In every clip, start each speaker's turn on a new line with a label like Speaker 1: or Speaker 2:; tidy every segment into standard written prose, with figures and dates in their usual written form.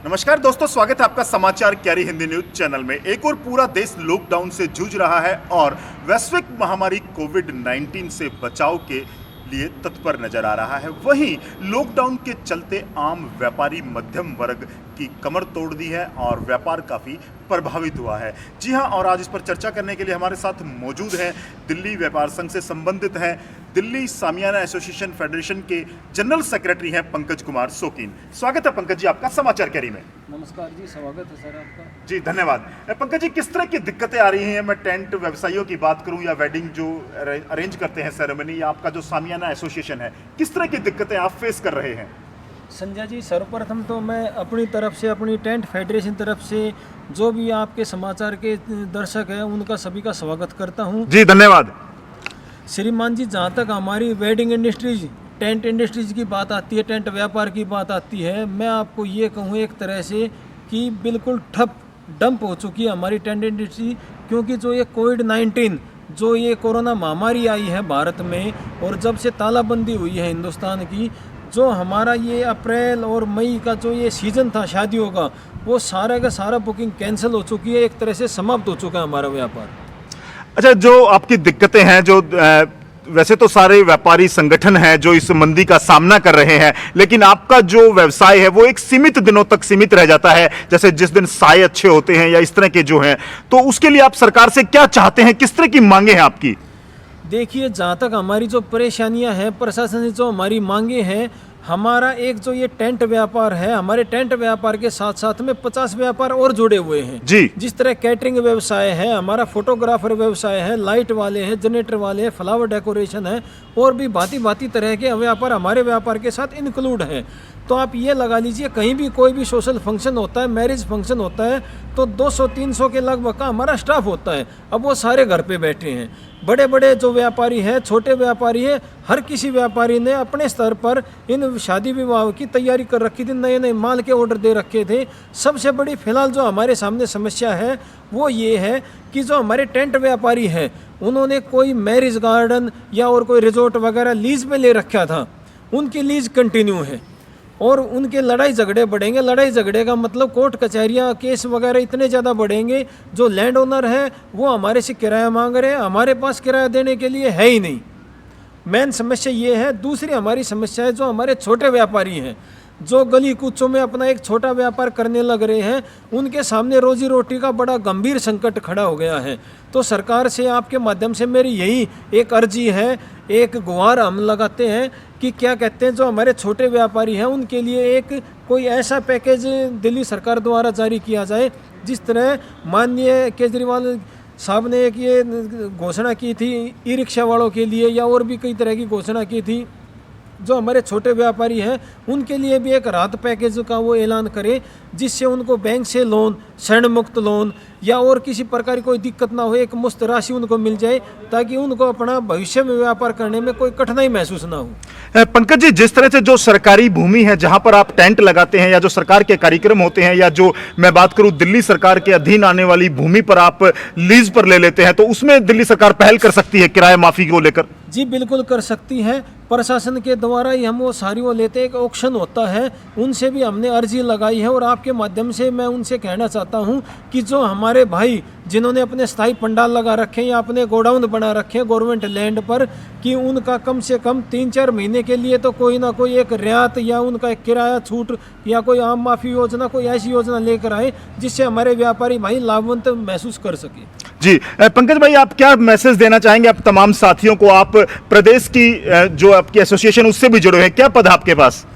Speaker 1: नमस्कार दोस्तों, स्वागत है आपका समाचार कैरी हिंदी न्यूज चैनल में। एक और पूरा देश लॉकडाउन से जूझ रहा है और वैश्विक महामारी कोविड-19 से बचाव के लिए तत्पर नजर आ रहा है। वहीं लॉकडाउन के चलते आम व्यापारी मध्यम वर्ग की कमर तोड़ दी है और व्यापार काफ़ी प्रभावित हुआ है। जी हां, और आज इस पर चर्चा करने के लिए हमारे साथ मौजूद हैं दिल्ली व्यापार संघ से संबंधित हैं, दिल्ली सामियाना एसोसिएशन फेडरेशन के जनरल सेक्रेटरी हैं पंकज कुमार शौकीन। स्वागत है पंकज जी आपका समाचार कैरी में।
Speaker 2: नमस्कार जी, स्वागत है सर आपका।
Speaker 1: जी धन्यवाद। पंकज जी, किस तरह की दिक्कतें आ रही हैं? मैं टेंट व्यवसायियों की बात करूं या वेडिंग जो अरेंज करते हैं सेरेमनी, या आपका जो सामियाना एसोसिएशन है, किस तरह की दिक्कतें आप फेस कर रहे हैं?
Speaker 2: संजय जी, सर्वप्रथम तो मैं अपनी तरफ से, अपनी टेंट फेडरेशन तरफ से जो भी आपके समाचार के दर्शक हैं उनका सभी का स्वागत करता हूं।
Speaker 1: जी धन्यवाद।
Speaker 2: श्रीमान जी, जहां तक हमारी वेडिंग इंडस्ट्रीज, टेंट इंडस्ट्रीज की बात आती है, टेंट व्यापार की बात आती है, मैं आपको ये कहूँ एक तरह से कि बिल्कुल डंप हो चुकी है हमारी टेंट इंडस्ट्री। क्योंकि जो ये कोविड-19 जो ये कोरोना महामारी आई है भारत में, और जब से तालाबंदी हुई है हिंदुस्तान की, जो हमारा ये अप्रैल और मई का जो ये सीज़न था शादियों का, वो सारा का सारा बुकिंग कैंसिल हो चुकी है, एक तरह से समाप्त हो चुका है हमारा व्यापार।
Speaker 1: अच्छा, जो आपकी दिक्कतें हैं, जो वैसे तो सारे व्यापारी संगठन हैं जो इस मंदी का सामना कर रहे हैं, लेकिन आपका जो व्यवसाय है वो एक सीमित दिनों तक सीमित रह जाता है, जैसे जिस दिन साए अच्छे होते हैं या इस तरह के जो हैं, तो उसके लिए आप सरकार से क्या चाहते हैं, किस तरह की मांगे हैं आपकी?
Speaker 2: देखिए, जहाँ तक हमारी जो परेशानियाँ हैं, प्रशासन से जो हमारी मांगे हैं, हमारा एक जो ये टेंट व्यापार है, हमारे टेंट व्यापार के साथ साथ में 50 व्यापार और जुड़े हुए हैं
Speaker 1: जी।
Speaker 2: जिस तरह कैटरिंग व्यवसाय है, हमारा फोटोग्राफर व्यवसाय है, लाइट वाले हैं, जनरेटर वाले हैं, फ्लावर डेकोरेशन है, और भी भांति तरह के व्यापार हमारे व्यापार के साथ इंक्लूड हैं। तो आप ये लगा लीजिए, कहीं भी कोई भी सोशल फंक्शन होता है, मैरिज फंक्शन होता है, तो 200-300 के लगभग का हमारा स्टाफ होता है। अब वो सारे घर पे बैठे हैं। बड़े बड़े जो व्यापारी हैं, छोटे व्यापारी हैं, हर किसी व्यापारी ने अपने स्तर पर इन शादी विवाह की तैयारी कर रखी थी, नए नए माल के ऑर्डर दे रखे थे। सबसे बड़ी फिलहाल जो हमारे सामने समस्या है वो ये है कि जो हमारे टेंट व्यापारी हैं, उन्होंने कोई मैरिज गार्डन या और कोई रिजॉर्ट वगैरह लीज पे ले रखा था, उनकी लीज कंटिन्यू है और उनके लड़ाई झगड़े बढ़ेंगे। लड़ाई झगड़े का मतलब कोर्ट कचहरियाँ, केस वगैरह इतने ज़्यादा बढ़ेंगे। जो लैंड ओनर है वो हमारे से किराया मांग रहे हैं, हमारे पास किराया देने के लिए है ही नहीं। मेन समस्या ये है। दूसरी हमारी समस्या है जो हमारे छोटे व्यापारी हैं, जो गली कूचों में अपना एक छोटा व्यापार करने लग रहे हैं, उनके सामने रोजी रोटी का बड़ा गंभीर संकट खड़ा हो गया है। तो सरकार से आपके माध्यम से मेरी यही एक अर्जी है, एक गुहार हम लगाते हैं कि क्या कहते हैं, जो हमारे छोटे व्यापारी हैं उनके लिए एक कोई ऐसा पैकेज दिल्ली सरकार द्वारा जारी किया जाए, जिस तरह माननीय केजरीवाल साहब ने एक ये घोषणा की थी ई रिक्शा वालों के लिए, या और भी कई तरह की घोषणा की थी। जो हमारे छोटे व्यापारी हैं उनके लिए भी एक राहत पैकेज का वो ऐलान करें, जिससे उनको बैंक से लोन, ऋण मुक्त लोन या और किसी प्रकार की कोई दिक्कत ना हो, एक मुफ्त राशि उनको मिल जाए, ताकि उनको अपना भविष्य में व्यापार करने में कोई कठिनाई महसूस ना हो।
Speaker 1: पंकज जी, जिस तरह से जो सरकारी भूमि है जहां पर आप टेंट लगाते हैं, या जो सरकार के कार्यक्रम होते हैं, या जो मैं बात करूं दिल्ली सरकार के अधीन आने वाली भूमि पर आप लीज पर ले लेते हैं, तो उसमें दिल्ली सरकार पहल कर सकती है किराया माफी को लेकर?
Speaker 2: जी बिल्कुल कर सकती है। प्रशासन के द्वारा ही हम वो सारी वो लेते, एक ऑक्शन होता है, उनसे भी हमने अर्जी लगाई है। और आपके माध्यम से मैं उनसे कहना चाहता हूं कि जो हमारे भाई जिन्होंने अपने स्थायी पंडाल लगा रखे हैं या अपने गोडाउन बना रखे हैं गवर्नमेंट लैंड पर, कि उनका कम से कम 3-4 महीने के लिए तो कोई ना कोई एक रियायत या उनका एक किराया छूट या कोई आम माफी योजना, कोई ऐसी योजना लेकर आए जिससे हमारे व्यापारी भाई लाभवंत महसूस कर सके।
Speaker 1: जी पंकज भाई, आप क्या मैसेज देना चाहेंगे आप तमाम साथियों को? आप प्रदेश की जो आपकी एसोसिएशन उससे भी जुड़े हैं, क्या पद आपके पास?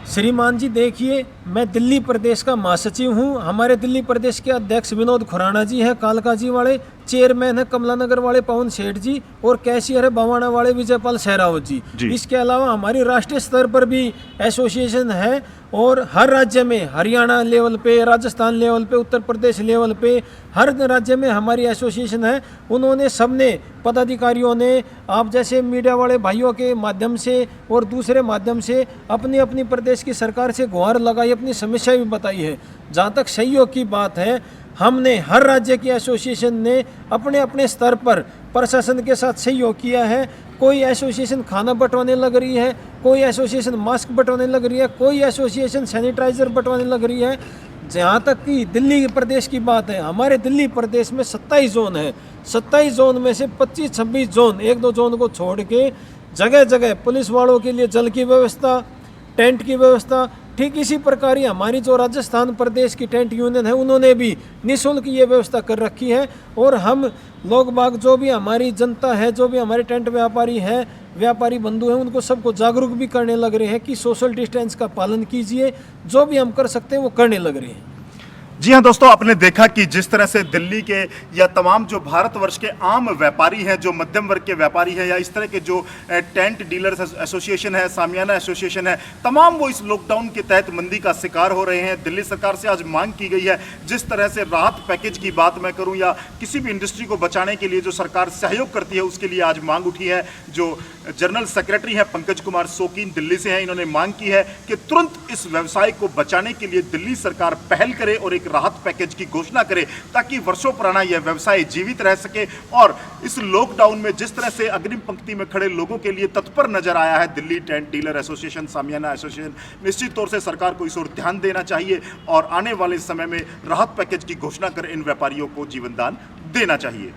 Speaker 2: श्रीमान जी, देखिए, मैं दिल्ली प्रदेश का महासचिव हूँ। हमारे दिल्ली प्रदेश के अध्यक्ष विनोद खुराना जी हैं, कालका जी वाले, चेयरमैन है कमला नगर वाले पवन सेठ जी, और कैशियर है बवाना वाले विजयपाल सहरावत जी। इसके अलावा हमारी राष्ट्रीय स्तर पर भी एसोसिएशन है, और हर राज्य में, हरियाणा लेवल पे, राजस्थान लेवल पे, उत्तर प्रदेश लेवल पे, हर राज्य में हमारी एसोसिएशन है। उन्होंने सबने, पदाधिकारियों ने, आप जैसे मीडिया वाले भाइयों के माध्यम से और दूसरे माध्यम से अपनी अपनी प्रदेश की सरकार से गुहार लगाई, अपनी समस्या भी बताई है। जहाँ तक सहयोग की बात है, हमने हर राज्य की एसोसिएशन ने अपने अपने स्तर पर प्रशासन के साथ सहयोग किया है। कोई एसोसिएशन खाना बंटवाने लग रही है, कोई एसोसिएशन मास्क बंटवाने लग रही है, कोई एसोसिएशन सैनिटाइजर बंटवाने लग रही है। जहाँ तक कि दिल्ली प्रदेश की बात है, हमारे दिल्ली प्रदेश में 27 जोन है। 27 जोन में से 25-26 जोन, एक दो जोन को छोड़ के जगह जगह पुलिस वालों के लिए जल की व्यवस्था, टेंट की व्यवस्था। ठीक इसी प्रकार ही हमारी जो राजस्थान प्रदेश की टेंट यूनियन है, उन्होंने भी निःशुल्क ये व्यवस्था कर रखी है। और हम लोग बाग, जो भी हमारी जनता है, जो भी हमारे टेंट व्यापारी है, व्यापारी बंधु हैं, उनको सबको जागरूक भी करने लग रहे हैं कि सोशल डिस्टेंस का पालन कीजिए। जो भी हम कर सकते हैं वो करने लग रहे हैं।
Speaker 1: जी हाँ दोस्तों, आपने देखा कि जिस तरह से दिल्ली के या तमाम जो भारतवर्ष के आम व्यापारी हैं, जो मध्यम वर्ग के व्यापारी हैं, या इस तरह के जो टेंट डीलर्स एसोसिएशन है, सामियाना एसोसिएशन है, तमाम वो इस लॉकडाउन के तहत मंदी का शिकार हो रहे हैं। दिल्ली सरकार से आज मांग की गई है, जिस तरह से राहत पैकेज की बात मैं करूं या किसी भी इंडस्ट्री को बचाने के लिए जो सरकार सहयोग करती है, उसके लिए आज मांग उठी है। जो जनरल सेक्रेटरी हैं पंकज कुमार सोकीन दिल्ली से हैं, इन्होंने मांग की है कि तुरंत इस व्यवसाय को बचाने के लिए दिल्ली सरकार पहल करे और एक राहत पैकेज की घोषणा करे, ताकि वर्षों पुराना यह व्यवसाय जीवित रह सके। और इस लॉकडाउन में जिस तरह से अग्रिम पंक्ति में खड़े लोगों के लिए तत्पर नजर आया है Delhi tent dealer association, shamiana association, निश्चित तौर से सरकार को इस ओर ध्यान देना चाहिए और आने वाले समय में राहत पैकेज की घोषणा कर इन व्यापारियों को जीवनदान देना चाहिए।